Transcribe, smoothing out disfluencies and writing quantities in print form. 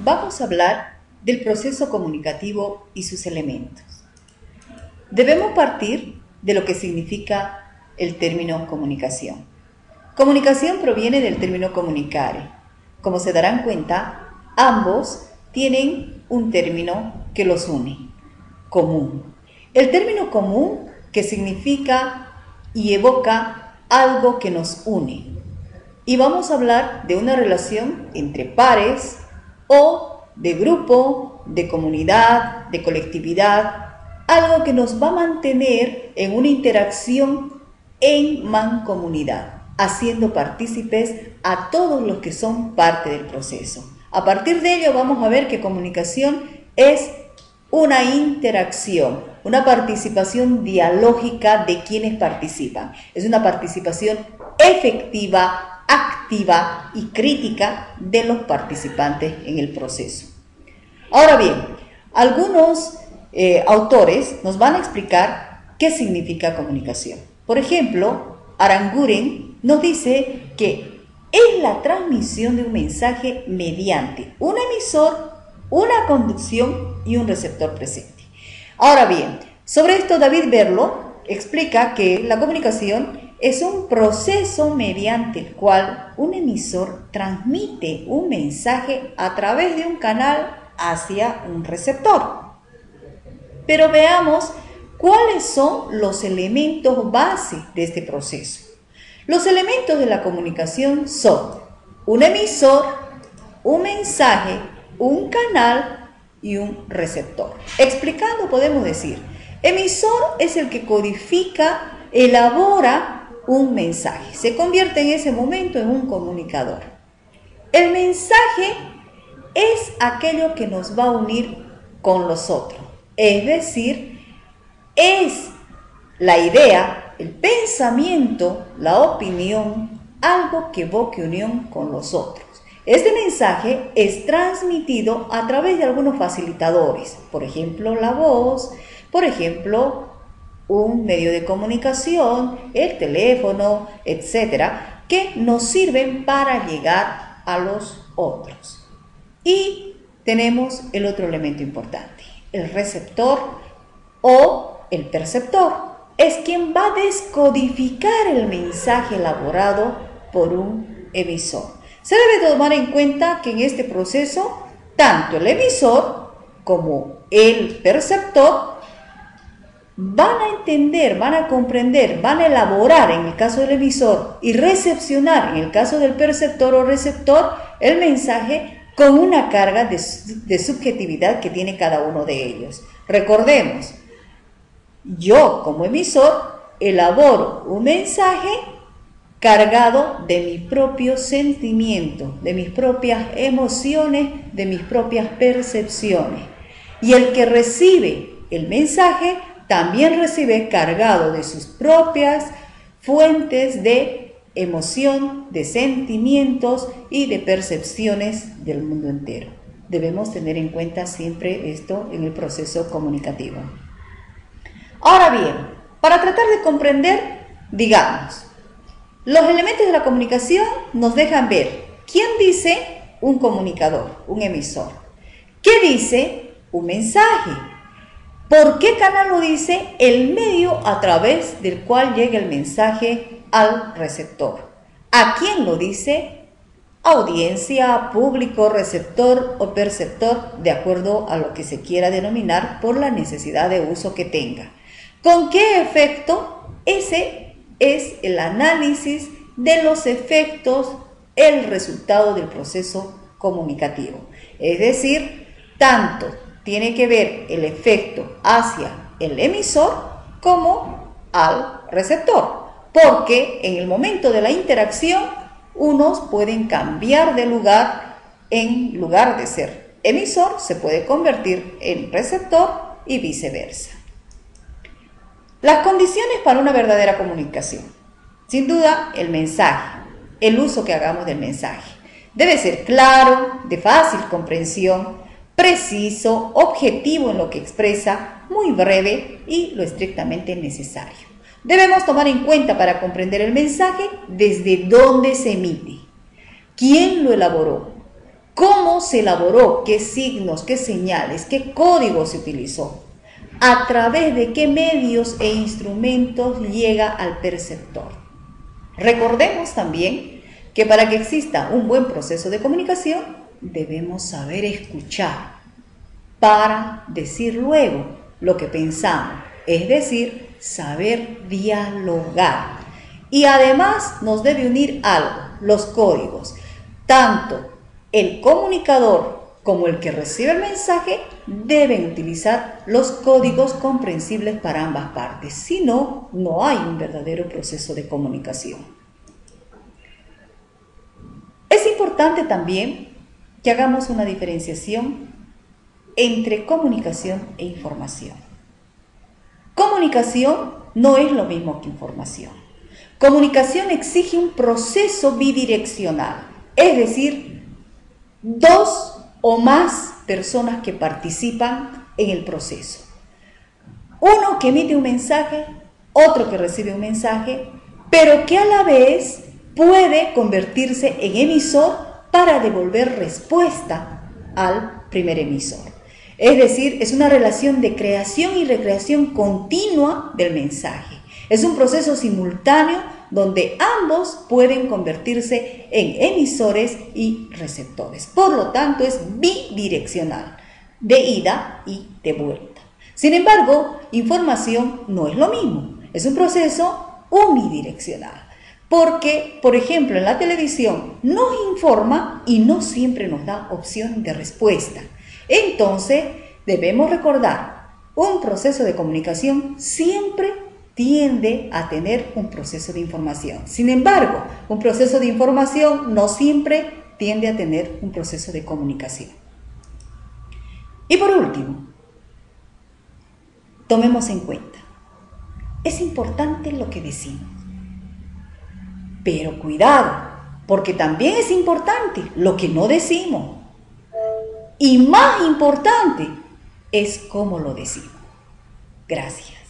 vamos a hablar del proceso comunicativo y sus elementos. Debemos partir de lo que significa el término comunicación. Comunicación proviene del término comunicare. Como se darán cuenta, ambos tienen un término que los une, común. El término común que significa y evoca algo que nos une. Y vamos a hablar de una relación entre pares o de grupo, de comunidad, de colectividad, algo que nos va a mantener en una interacción en mancomunidad, haciendo partícipes a todos los que son parte del proceso. A partir de ello vamos a ver que comunicación es una interacción, una participación dialógica de quienes participan. Es una participación efectiva, activa y crítica de los participantes en el proceso. Ahora bien, algunos autores nos van a explicar qué significa comunicación. Por ejemplo, Aranguren nos dice que es la transmisión de un mensaje mediante un emisor, una conducción y un receptor presente. Ahora bien, sobre esto David Berlo explica que la comunicación es un proceso mediante el cual un emisor transmite un mensaje a través de un canal hacia un receptor. Pero veamos cuáles son los elementos base de este proceso. Los elementos de la comunicación son un emisor, un mensaje, un canal y un receptor. Explicando podemos decir, emisor es el que codifica, elabora un mensaje, se convierte en ese momento en un comunicador. El mensaje es aquello que nos va a unir con los otros, es decir, es la idea, el pensamiento, la opinión, algo que evoque unión con los otros. Este mensaje es transmitido a través de algunos facilitadores, por ejemplo, la voz, por ejemplo, un medio de comunicación, el teléfono, etcétera, que nos sirven para llegar a los otros. Y tenemos el otro elemento importante, el receptor o el perceptor. Es quien va a descodificar el mensaje elaborado por un emisor. Se debe tomar en cuenta que en este proceso, tanto el emisor como el perceptor van a entender, van a comprender, van a elaborar en el caso del emisor y recepcionar en el caso del perceptor o receptor el mensaje con una carga de subjetividad que tiene cada uno de ellos. Recordemos, yo como emisor elaboro un mensaje cargado de mi propio sentimiento, de mis propias emociones, de mis propias percepciones. Y el que recibe el mensaje también recibe cargado de sus propias fuentes de emoción, de sentimientos y de percepciones del mundo entero. Debemos tener en cuenta siempre esto en el proceso comunicativo. Ahora bien, para tratar de comprender, digamos, los elementos de la comunicación nos dejan ver quién dice un comunicador, un emisor, qué dice un mensaje, por qué canal lo dice, el medio a través del cual llega el mensaje al receptor, a quién lo dice, audiencia, público, receptor o perceptor, de acuerdo a lo que se quiera denominar por la necesidad de uso que tenga. ¿Con qué efecto? Ese es el análisis de los efectos, el resultado del proceso comunicativo. Es decir, tanto tiene que ver el efecto hacia el emisor como al receptor, porque en el momento de la interacción unos pueden cambiar de lugar, en lugar de ser emisor se puede convertir en receptor y viceversa. Las condiciones para una verdadera comunicación. Sin duda, el mensaje, el uso que hagamos del mensaje. Debe ser claro, de fácil comprensión, preciso, objetivo en lo que expresa, muy breve y lo estrictamente necesario. Debemos tomar en cuenta para comprender el mensaje desde dónde se emite, quién lo elaboró, cómo se elaboró, qué signos, qué señales, qué código se utilizó, a través de qué medios e instrumentos llega al perceptor. Recordemos también que para que exista un buen proceso de comunicación, debemos saber escuchar para decir luego lo que pensamos, es decir, saber dialogar. Y además nos debe unir algo, los códigos. Tanto el comunicador como el que recibe el mensaje deben utilizar los códigos comprensibles para ambas partes. Si no, no hay un verdadero proceso de comunicación. Es importante también que hagamos una diferenciación entre comunicación e información. Comunicación no es lo mismo que información. Comunicación exige un proceso bidireccional, es decir, dos o más personas que participan en el proceso. Uno que emite un mensaje, otro que recibe un mensaje, pero que a la vez puede convertirse en emisor para devolver respuesta al primer emisor. Es decir, es una relación de creación y recreación continua del mensaje. Es un proceso simultáneo donde ambos pueden convertirse en emisores y receptores. Por lo tanto, es bidireccional, de ida y de vuelta. Sin embargo, información no es lo mismo. Es un proceso unidireccional. Porque, por ejemplo, en la televisión nos informa y no siempre nos da opción de respuesta. Entonces, debemos recordar, un proceso de comunicación siempre tiende a tener un proceso de información. Sin embargo, un proceso de información no siempre tiende a tener un proceso de comunicación. Y por último, tomemos en cuenta, es importante lo que decimos, pero cuidado, porque también es importante lo que no decimos. Y más importante es cómo lo decimos. Gracias.